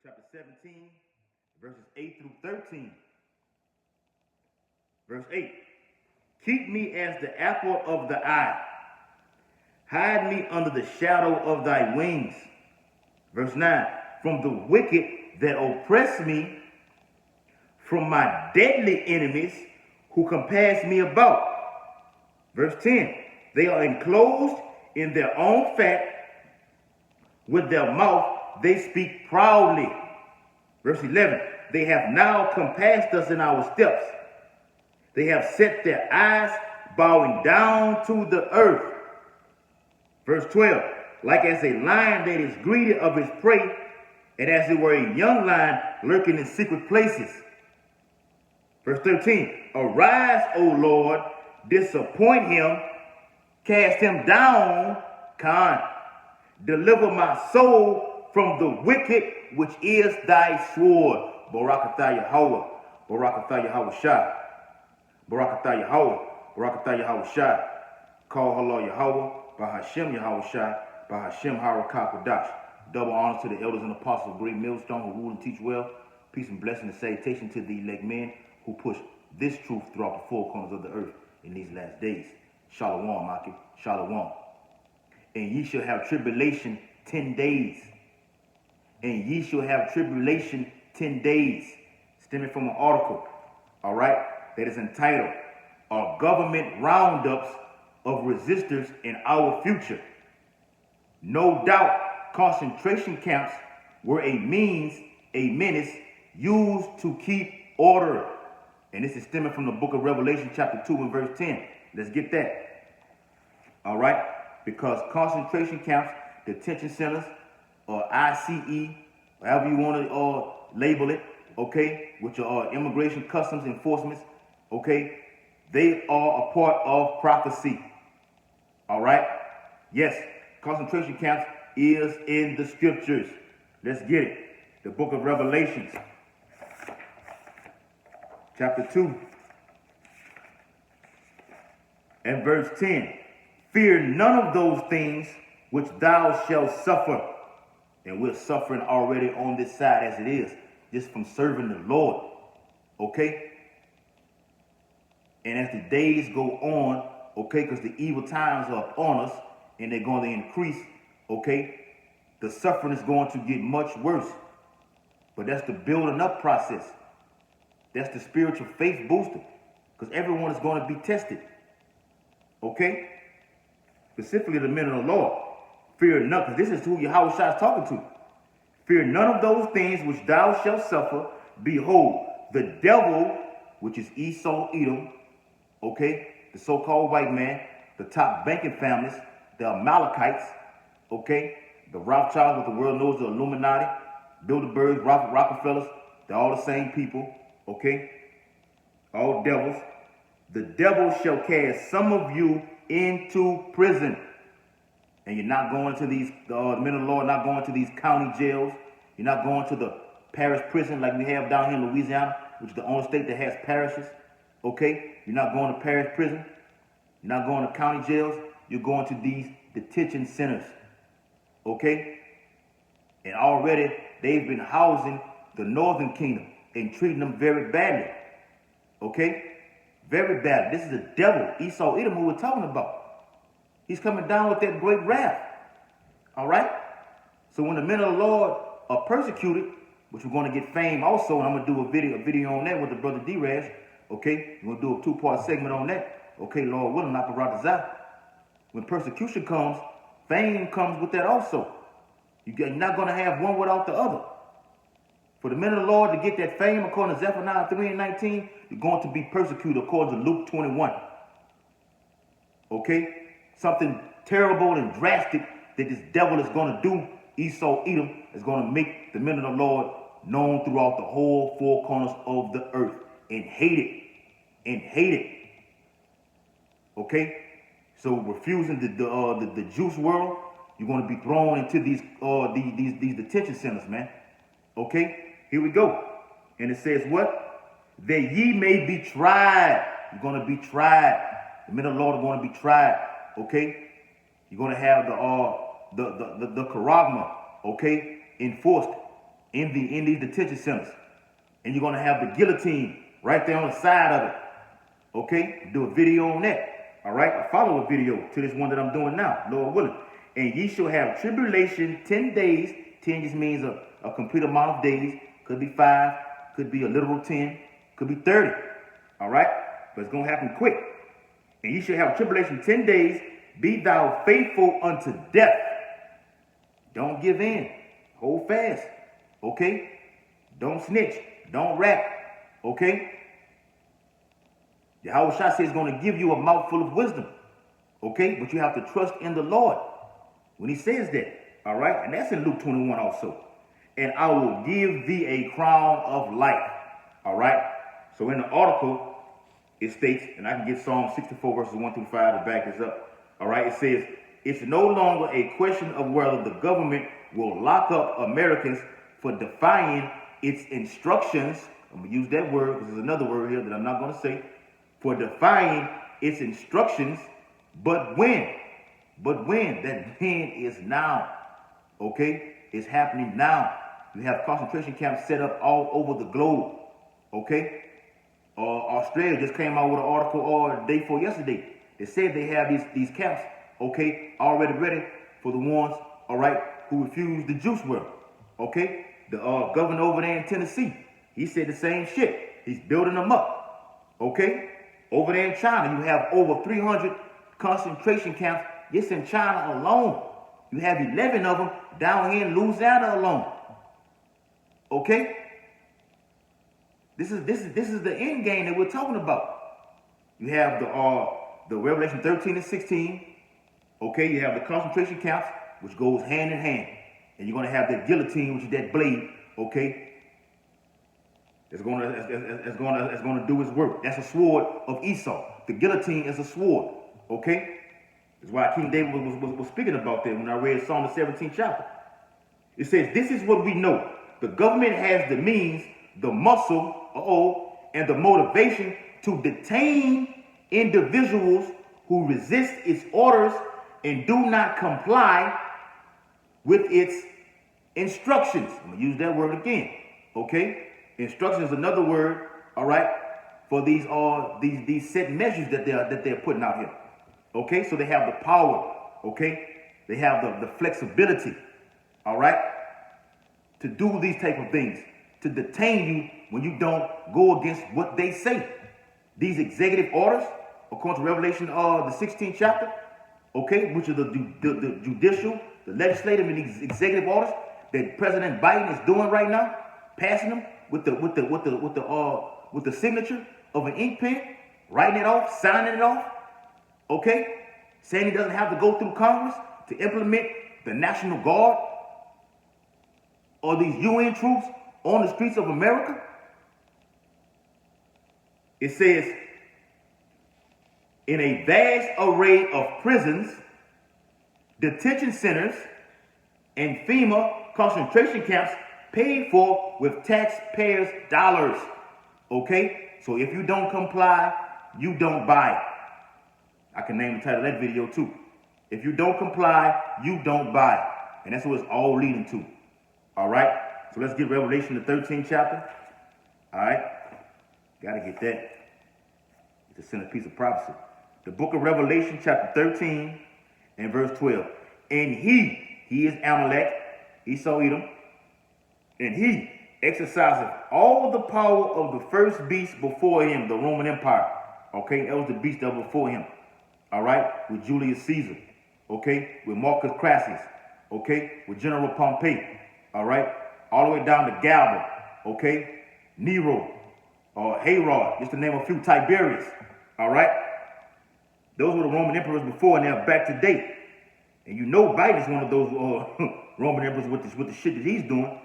chapter 17, verses 8 through 13. Verse 8. Keep me as the apple of the eye. Hide me under the shadow of thy wings. Verse 9. From the wicked that oppress me, from my deadly enemies who compass me about. Verse 10. They are enclosed in their own fat. With their mouth they speak proudly. Verse 11. They have now compassed us in our steps. They have set their eyes bowing down to the earth. Verse 12. Like as a lion that is greedy of his prey, and as it were a young lion lurking in secret places. Verse 13. Arise, O Lord, disappoint him, cast him down, Khan. Deliver my soul from the wicked, which is thy sword. Barakatah Yahweh, Barakatah Yahweh Shah, Barakatah Yahweh, Barakatah Yahweh Shah. Call Allah Yahweh, Bahashem Yahweh Shah, Bahashem Harakah Kodash. Double honors to the elders and apostles of great millstone who rule and teach well. Peace and blessing and salutation to the elect men who push this truth throughout the four corners of the earth in these last days. Shalom, Maki, Shalom. And ye shall have tribulation 10 days. And ye shall have tribulation 10 days. Stemming from an article, all right, that is entitled, Are Government Roundups of Resistors in Our Future? No doubt, concentration camps were a menace used to keep order. And this is stemming from the book of Revelation chapter 2 and verse 10. Let's get that. All right? Because concentration camps, detention centers, or ICE, however you want to label it, okay, which are immigration customs enforcements, okay, they are a part of prophecy. All right? Yes, concentration camps is in the scriptures. Let's get it. The book of Revelations, chapter 2 and verse 10. Fear none of those things which thou shalt suffer. And we're suffering already on this side as it is, just from serving the Lord. Okay? And as the days go on, okay, because the evil times are upon us and they're going to increase, okay, the suffering is going to get much worse. But that's the building up process. That's the spiritual faith booster. Because everyone is going to be tested. Okay? Specifically the men of the Lord. Fear none, because this is who Yahweh Shah is talking to. Fear none of those things which thou shalt suffer. Behold, the devil, which is Esau, Edom, okay, the so-called white man, the top banking families, the Amalekites, okay, the Rothschilds, what the world knows, the Illuminati, Bilderbergs, Rockefellers, they're all the same people, okay, all devils. The devil shall cast some of you into prison. And you're not going to these, the men of the Lord, not going to these county jails. You're not going to the parish prison like we have down here in Louisiana, which is the only state that has parishes. Okay? You're not going to parish prison. You're not going to county jails. You're going to these detention centers. Okay? And already they've been housing the northern kingdom and treating them very badly. Okay? Very badly. This is the devil, Esau, Edom, who we're talking about. He's coming down with that great wrath. All right? So when the men of the Lord are persecuted, which we're going to get fame also, and I'm going to do a video on that with the brother D-Raz. Okay? We're going to do a 2-part segment on that. Okay, Lord willing, not Baratazah. When persecution comes, fame comes with that also. You're not going to have one without the other. For the men of the Lord to get that fame, according to Zephaniah 3 and 19, you're going to be persecuted according to Luke 21. Okay? Something terrible and drastic that this devil is going to do, Esau, Edom, is going to make the men of the Lord known throughout the whole four corners of the earth and hate it. And hate it. Okay? So refusing the juice world, you're going to be thrown into these detention centers, man. Okay? Here we go. And it says what? That ye may be tried. You're going to be tried. The men of the Lord are going to be tried. Okay? You're going to have the charagma, okay, enforced in these detention centers. And you're going to have the guillotine right there on the side of it. Okay? Do a video on that. All right? A follow-up video to this one that I'm doing now, Lord willing. And ye shall have tribulation 10 days. 10 just means a complete amount of days. Could be 5. Could be a literal 10. Could be 30. All right? But it's going to happen quick. And ye shall have tribulation 10 days. Be thou faithful unto death. Don't give in. Hold fast. Okay? Don't snitch. Don't rat. Okay? Yahweh Shah says he's going to give you a mouthful of wisdom. Okay? But you have to trust in the Lord when he says that. All right? And that's in Luke 21 also. And I will give thee a crown of life. All right? So in the article, it states, and I can get Psalm 64 verses 1 through 5 to back this up. All right? It says, it's no longer a question of whether the government will lock up Americans for defying its instructions. I'm going to use that word because there's another word here that I'm not going to say. For defying its instructions, but when? But when? That when is now. Okay? It's happening now. You have concentration camps set up all over the globe. Okay? Australia just came out with an article the day before yesterday. They said they have these camps, okay, already ready for the ones, all right, who refuse the juice world. Okay? The governor over there in Tennessee, he said the same shit. He's building them up. Okay? Over there in China, you have over 300 concentration camps just in China alone. You have 11 of them down here in Louisiana alone. Okay? This is the end game that we're talking about. You have the Revelation 13 and 16. Okay, you have the concentration camps, which goes hand in hand. And you're going to have that guillotine, which is that blade, okay? It's going to do its work. That's a sword of Esau. The guillotine is a sword, okay? That's why King David was speaking about that when I read Psalm the 17th chapter. It says, this is what we know. The government has the means, the muscle, and the motivation to detain individuals who resist its orders and do not comply with its instructions. I'm going to use that word again, okay? Instruction is another word, all right, for these set measures that they're putting out here. Okay, so they have the power, okay? They have the flexibility, all right, to do these type of things, to detain you when you don't go against what they say. These executive orders, according to Revelation, the 16th chapter, okay, which are the judicial, the legislative, and the executive orders that President Biden is doing right now, passing them with the signature of an ink pen, writing it off, signing it off. Okay? Saying he doesn't have to go through Congress to implement the National Guard or these UN troops on the streets of America. It says, in a vast array of prisons, detention centers, and FEMA concentration camps paid for with taxpayers' dollars. Okay? So if you don't comply, you don't buy. I can name the title of that video too. If you don't comply, you don't buy. And that's what it's all leading to. All right? So let's get Revelation, the 13th chapter. All right? Got to get that. It's a centerpiece of prophecy. The book of Revelation, chapter 13 and verse 12. And he is Amalek, Esau, Edom, and he exerciseth all the power of the first beast before him, the Roman Empire. Okay? That was the beast that was before him. All right, with Julius Caesar, okay, with Marcus Crassus, okay, with General Pompey, all right, all the way down to Galba, okay, Nero, Herod, just to name a few, Tiberius, all right. Those were the Roman emperors before, and they're back to date. And you know Biden's one of those Roman emperors with the shit that he's doing,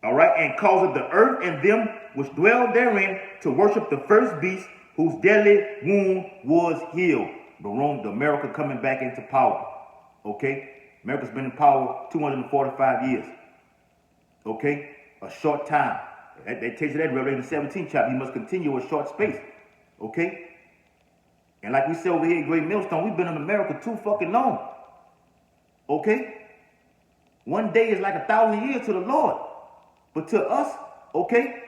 all right, and causeth the earth and them which dwell therein to worship the first beast whose deadly wound was healed. The America coming back into power, okay? America's been in power 245 years, okay? A short time. They takes it at Revelation 17 chapter. You must continue a short space, okay? And like we said over here at Great Millstone, we've been in America too fucking long, okay? One day is like 1,000 years to the Lord, But to us, okay,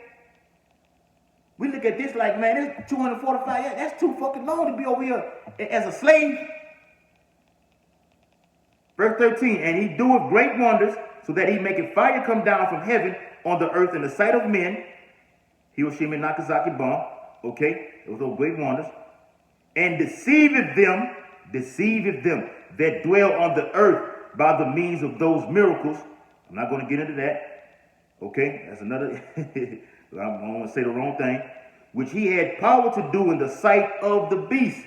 we look at this like, man, it's 245 years. That's too fucking long to be over here as a slave. Verse 13, and he doeth great wonders, so that he maketh fire come down from heaven on the earth in the sight of men. Hiroshima and Nagasaki bomb. Okay, those are great wonders. And deceiveth them that dwell on the earth by the means of those miracles. I'm not going to get into that. Okay, that's another, I don't want to say the wrong thing. Which he had power to do in the sight of the beast.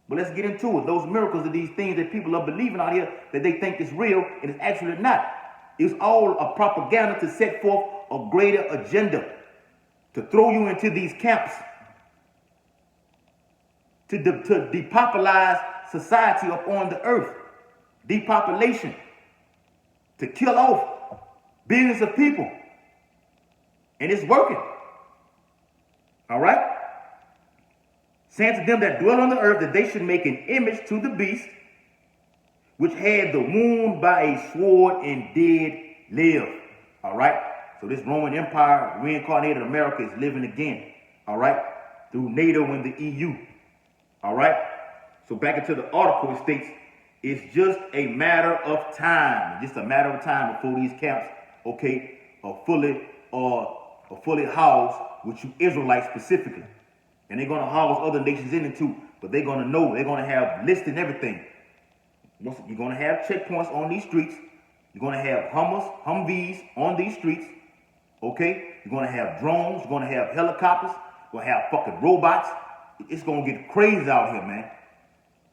But let's get into it. Those miracles are these things that people are believing out here that they think is real and it's actually not. It's all a propaganda to set forth a greater agenda. To throw you into these camps. To depopularize society upon the earth. Depopulation. To kill off billions of people. And it's working. All right? Saying to them that dwell on the earth that they should make an image to the beast, which had the wound by a sword and did live. All right? So this Roman Empire, reincarnated America, is living again. All right? Through NATO and the EU. All right? So back into the article, it states, it's just a matter of time. Just a matter of time before these camps, okay, are fully housed with you Israelites specifically. And they're going to house other nations in it too. But they're going to know. They're going to have lists and everything. You're going to have checkpoints on these streets. You're going to have Humvees on these streets. Okay? You're going to have drones. You're going to have helicopters. You're going to have fucking robots. It's going to get crazy out here, man.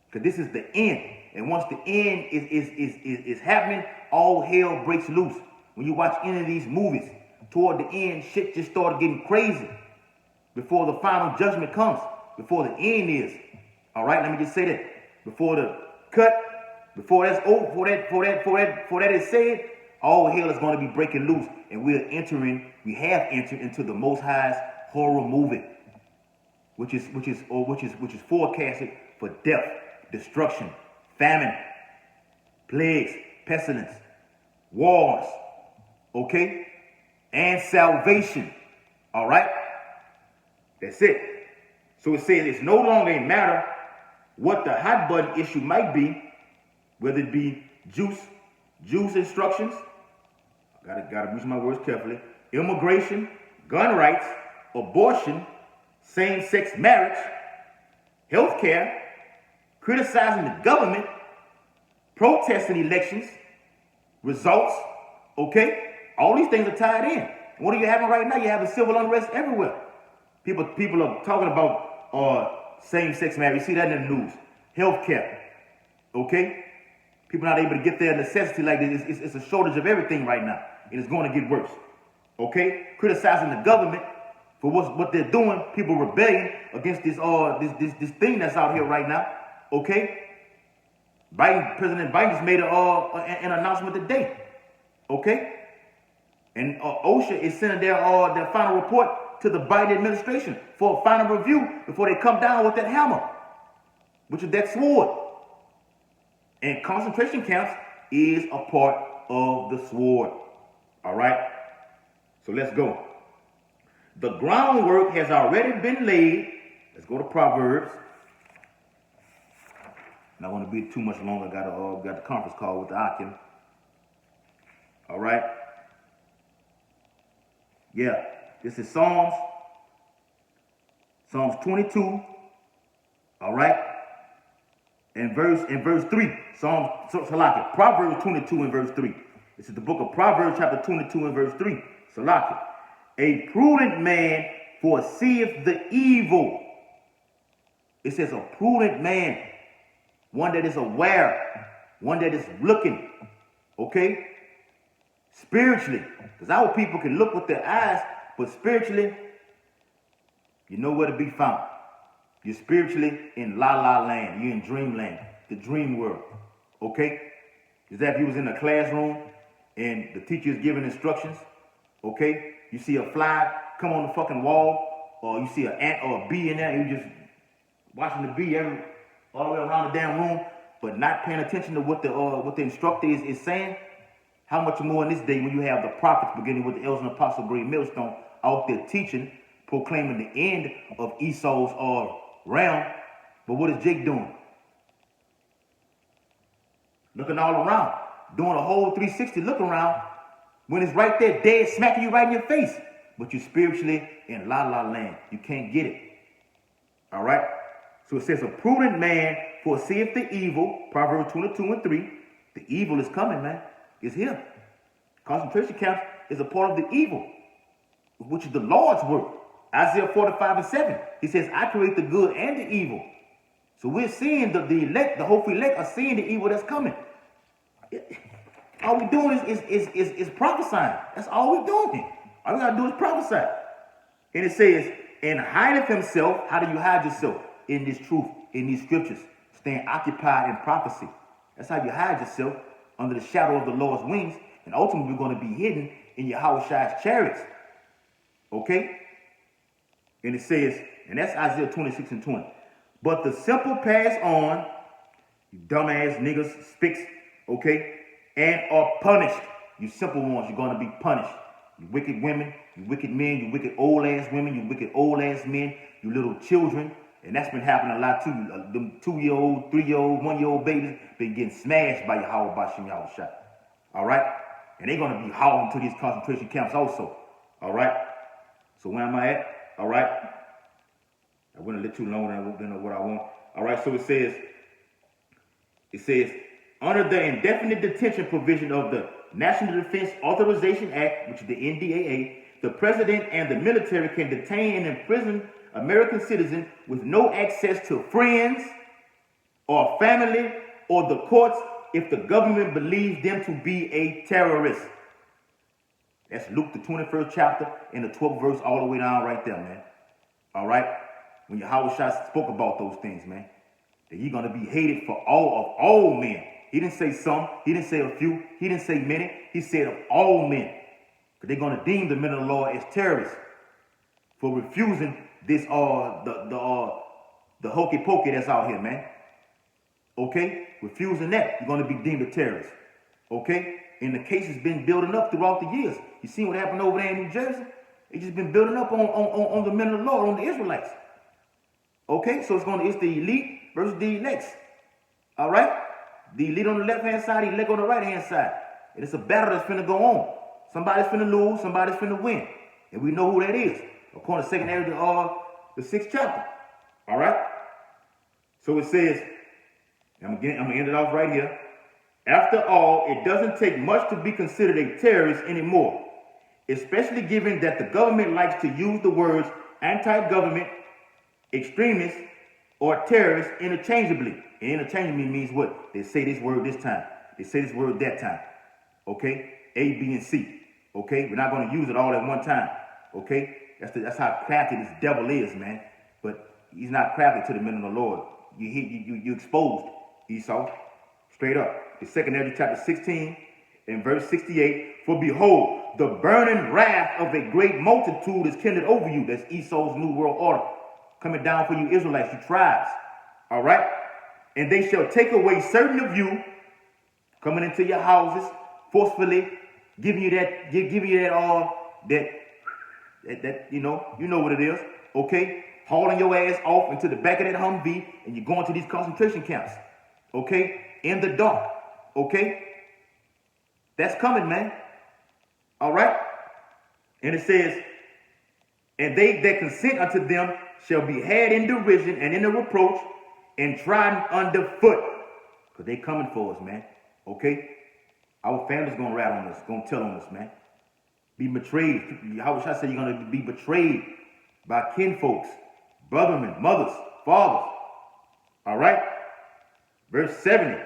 Because this is the end. And once the end is happening, all hell breaks loose. When you watch any of these movies, toward the end, shit just started getting crazy. Before the final judgment comes, before the end is. All right, let me just say that. Before the cut, before that's over, before that is said, all hell is going to be breaking loose, and we have entered into the Most High's horror movie, which is forecasted for death, destruction, famine, plagues, pestilence, wars, okay, and salvation. All right. That's it. So it says it's no longer a matter what the hot button issue might be, whether it be Jews instructions, gotta use my words carefully, immigration, gun rights, abortion, same-sex marriage, healthcare, criticizing the government, protesting elections, results, okay? All these things are tied in. What are you having right now? You're having civil unrest everywhere. People are talking about same-sex marriage. You see that in the news. Healthcare. Okay? People not able to get their necessity like this. It's a shortage of everything right now. And it's going to get worse. Okay? Criticizing the government for what they're doing. People rebelling against this thing that's out here right now. Okay? President Biden just made an announcement today. Okay? And OSHA is sending their final report to the Biden administration for a final review before they come down with that hammer, which is that sword. And concentration camps is a part of the sword. All right? So let's go. The groundwork has already been laid. Let's go to Proverbs. Not going to be too much longer. Got the conference call with the Akim. All right? Yeah. This is Psalms 22, all right, and verse 3. Proverbs 22 and verse 3. This is the book of Proverbs chapter 22 and verse 3. Salaki. A prudent man foreseeth the evil. It says a prudent man, one that is aware, one that is looking, okay, spiritually, because our people can look with their eyes, but spiritually, you know where to be found. You're spiritually in la-la land. You're in dreamland, the dream world. Okay? Is that if you was in a classroom and the teacher is giving instructions, okay? You see a fly come on the fucking wall, or you see an ant or a bee in there, and you're just watching the bee all the way around the damn room, but not paying attention to what the instructor is saying. How much more in this day when you have the prophets beginning with the elders and apostles, great millstone, out there teaching, proclaiming the end of Esau's realm. But what is Jake doing? Looking all around, doing a whole 360 look around when it's right there dead, smacking you right in your face. But you're spiritually in la-la land. You can't get it. All right? So it says, a prudent man foreseeth the evil, Proverbs 22:3. The evil is coming, man. It's here. Concentration camps is a part of the evil, which is the Lord's work. Isaiah 45:7. He says, I create the good and the evil. So we're seeing the elect, the hopeful elect are seeing the evil that's coming. All we're doing is prophesying. That's all we're doing. All we gotta do is prophesy. And it says, and hideth himself. How do you hide yourself? In this truth, in these scriptures. Staying occupied in prophecy. That's how you hide yourself, under the shadow of the Lord's wings. And ultimately, you're going to be hidden in Yahweh-Shai's chariots. Okay? And it says, and that's Isaiah 26:20. But the simple pass on, you dumbass niggas, spicks, okay, and are punished. You simple ones, you're going to be punished. You wicked women, you wicked men, you wicked old ass women, you wicked old ass men, you little children. And that's been happening a lot too. Them 2-year-old, 3-year-old, 1-year-old babies been getting smashed by Yahweh Bashim Yahushua. All right? And they're going to be hauled to these concentration camps also. All right? So where am I at? All right? I went a little too long than what I want. All right, so it says, under the indefinite detention provision of the National Defense Authorization Act, which is the NDAA, the president and the military can detain and imprison American citizens with no access to friends or family or the courts if the government believes them to be a terrorist. That's Luke, the 21st chapter, and the 12th verse, all the way down right there, man. All right? When Yahweh spoke about those things, man, that he's going to be hated for all men. He didn't say some. He didn't say a few. He didn't say many. He said of all men. Because they're going to deem the men of the Lord as terrorists for refusing this the hokey pokey that's out here, man. Okay? Refusing that, you're going to be deemed a terrorist. Okay? And the case has been building up throughout the years. You see what happened over there in New Jersey? It's just been building up on the men of the Lord, on the Israelites. Okay? So it's the elite versus the elects. All right? The elite on the left-hand side, the elect on the right-hand side. And it's a battle that's finna go on. Somebody's finna lose, somebody's finna win. And we know who that is. According to 2nd Area the 6th chapter. All right? So it says, I'm going to end it off right here. After all, it doesn't take much to be considered a terrorist anymore, especially given that the government likes to use the words anti-government, extremist, or terrorist interchangeably. And interchangeably means what? They say this word this time. They say this word that time. Okay? A, B, and C. Okay? We're not going to use it all at one time. Okay? That's how crafty this devil is, man. But he's not crafty to the men of the Lord. You exposed, Esau. Straight up. The 2nd Area chapter 16 and verse 68. For behold, the burning wrath of a great multitude is kindled over you. That's Esau's new world order. Coming down for you Israelites, you tribes. All right? And they shall take away certain of you, coming into your houses, forcefully, giving you that you know what it is, okay? Hauling your ass off into the back of that Humvee, and you're going to these concentration camps, okay? In the dark, okay? That's coming, man. All right? And it says, and they that consent unto them shall be had in derision and in a reproach and trodden underfoot. Because they coming for us, man. Okay? Our family's going to rat on us, going to tell on us, man. Be betrayed. How should I say you're going to be betrayed by kinfolks, brothermen, mothers, fathers. All right? Verse 70.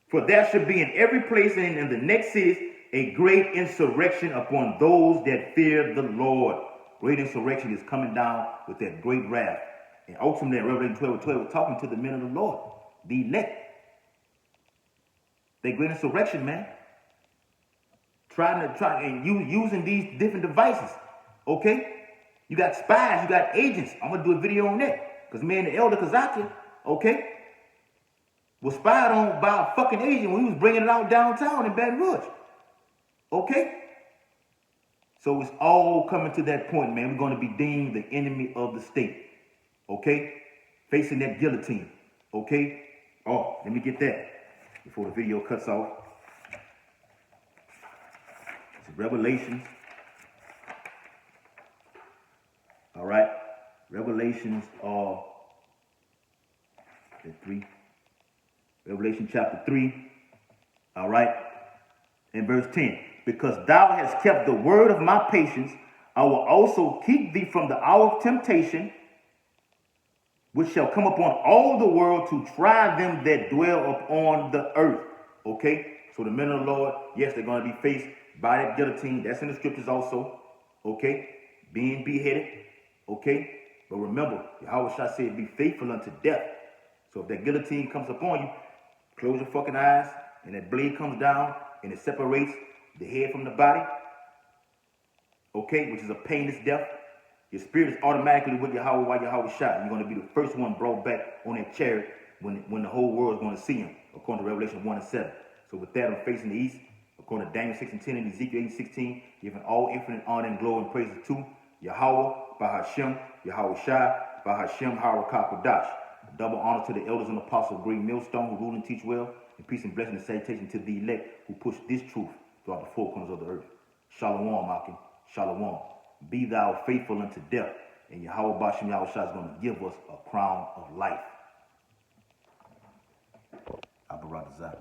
For there should be in every place and in the next cities a great insurrection upon those that fear the Lord. Great insurrection is coming down with that great wrath. And ultimately, Revelation 12:12, talking to the men of the Lord, the elect. They great insurrection, man. Using these different devices. Okay? You got spies, you got agents. I'm gonna do a video on that. Because me and the elder Kazaki, okay, was spied on by a fucking agent when he was bringing it out downtown in Baton Rouge. Okay? So it's all coming to that point, man. We're going to be deemed the enemy of the state. Okay? Facing that guillotine. Okay? Oh, let me get that before the video cuts off. It's Revelations. All right? Revelations 3. Revelation chapter 3. All right? In verse 10. Because thou hast kept the word of my patience, I will also keep thee from the hour of temptation, which shall come upon all the world to try them that dwell upon the earth. Okay? So the men of the Lord, yes, they're going to be faced by that guillotine. That's in the scriptures also. Okay? Being beheaded. Okay? But remember, Yahweh Shah said, be faithful unto death. So if that guillotine comes upon you, close your fucking eyes, and that blade comes down, and it separates the head from the body. Okay? Which is a painless death. Your spirit is automatically with Yahweh while Yahweh Shah. You're going to be the first one brought back on that chariot when the whole world is going to see him, according to Revelation 1 and 7. So with that, I'm facing the east, according to Daniel 6 and 10 and Ezekiel 8 and 16, giving all infinite honor and glory and praises to Yahweh, Bahashem, Yahweh Shah, Bahashem, Harakah Kodash. Double honor to the elders and apostles of Great Millstone who rule and teach well, and peace and blessing and salutation to the elect who push this truth throughout the four corners of the earth. Shalom, Akim. Shalom. Be thou faithful unto death, and Yahweh Bashem Yahweh Shah is going to give us a crown of life. Abarazah.